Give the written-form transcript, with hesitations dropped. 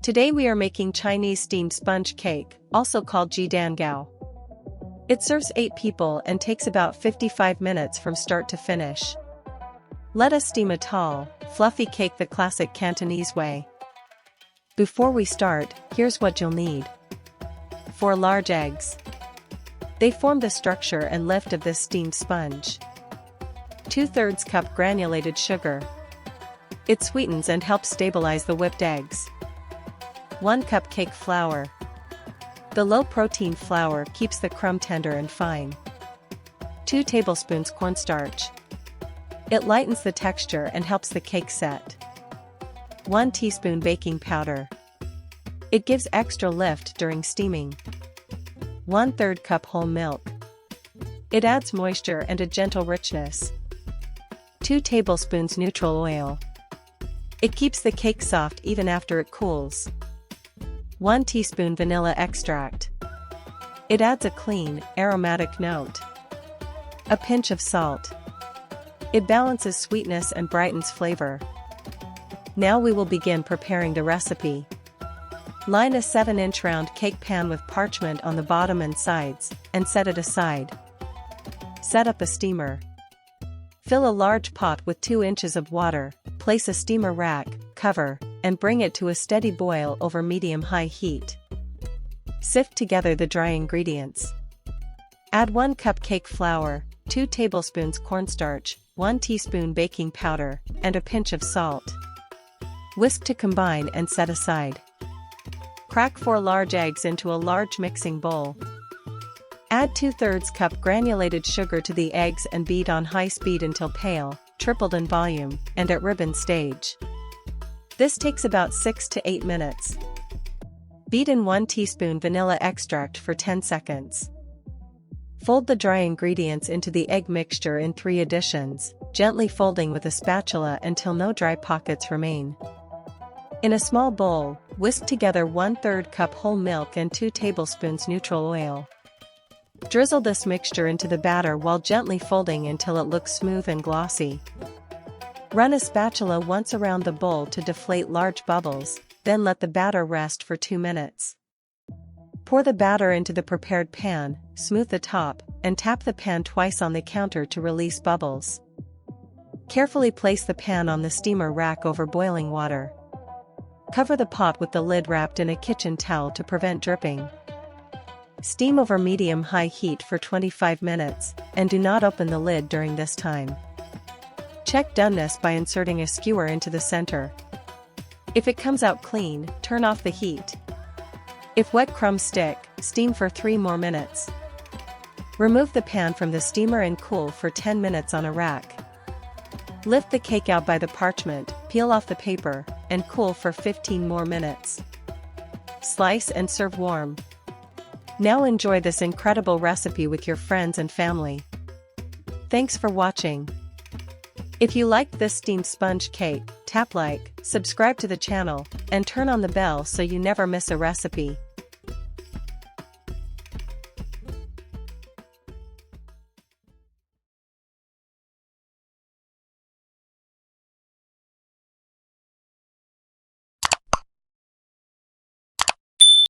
Today we are making Chinese steamed sponge cake, also called ji dan gao. It serves 8 people and takes about 55 minutes from start to finish. Let us steam a tall, fluffy cake the classic Cantonese way. Before we start, here's what you'll need. 4 large eggs. They form the structure and lift of this steamed sponge. 2/3 cup granulated sugar. It sweetens and helps stabilize the whipped eggs. 1 cup cake flour. The low-protein flour keeps the crumb tender and fine. 2 tablespoons cornstarch. It lightens the texture and helps the cake set. 1 teaspoon baking powder. It gives extra lift during steaming. 1/3 cup whole milk. It adds moisture and a gentle richness. 2 tablespoons neutral oil. It keeps the cake soft even after it cools. 1 teaspoon vanilla extract. It adds a clean, aromatic note. A pinch of salt. It balances sweetness and brightens flavor. Now we will begin preparing the recipe. Line a 7-inch round cake pan with parchment on the bottom and sides, and set it aside. Set up a steamer. Fill a large pot with 2 inches of water, place a steamer rack, cover, and bring it to a steady boil over medium-high heat. Sift together the dry ingredients. Add 1 cup cake flour, 2 tablespoons cornstarch, 1 teaspoon baking powder, and a pinch of salt. Whisk to combine and set aside. Crack 4 large eggs into a large mixing bowl. Add 2/3 cup granulated sugar to the eggs and beat on high speed until pale, tripled in volume, and at ribbon stage. This takes about 6 to 8 minutes. Beat in 1 teaspoon vanilla extract for 10 seconds. Fold the dry ingredients into the egg mixture in 3 additions, gently folding with a spatula until no dry pockets remain. In a small bowl, whisk together 1/3 cup whole milk and 2 tablespoons neutral oil. Drizzle this mixture into the batter while gently folding until it looks smooth and glossy. Run a spatula once around the bowl to deflate large bubbles, then let the batter rest for 2 minutes. Pour the batter into the prepared pan, smooth the top, and tap the pan twice on the counter to release bubbles. Carefully place the pan on the steamer rack over boiling water. Cover the pot with the lid wrapped in a kitchen towel to prevent dripping. Steam over medium-high heat for 25 minutes, and do not open the lid during this time. Check doneness by inserting a skewer into the center. If it comes out clean, turn off the heat. If wet crumbs stick, steam for 3 more minutes. Remove the pan from the steamer and cool for 10 minutes on a rack. Lift the cake out by the parchment, peel off the paper, and cool for 15 more minutes. Slice and serve warm. Now enjoy this incredible recipe with your friends and family. Thanks for watching. If you liked this steamed sponge cake, tap like, subscribe to the channel, and turn on the bell so you never miss a recipe.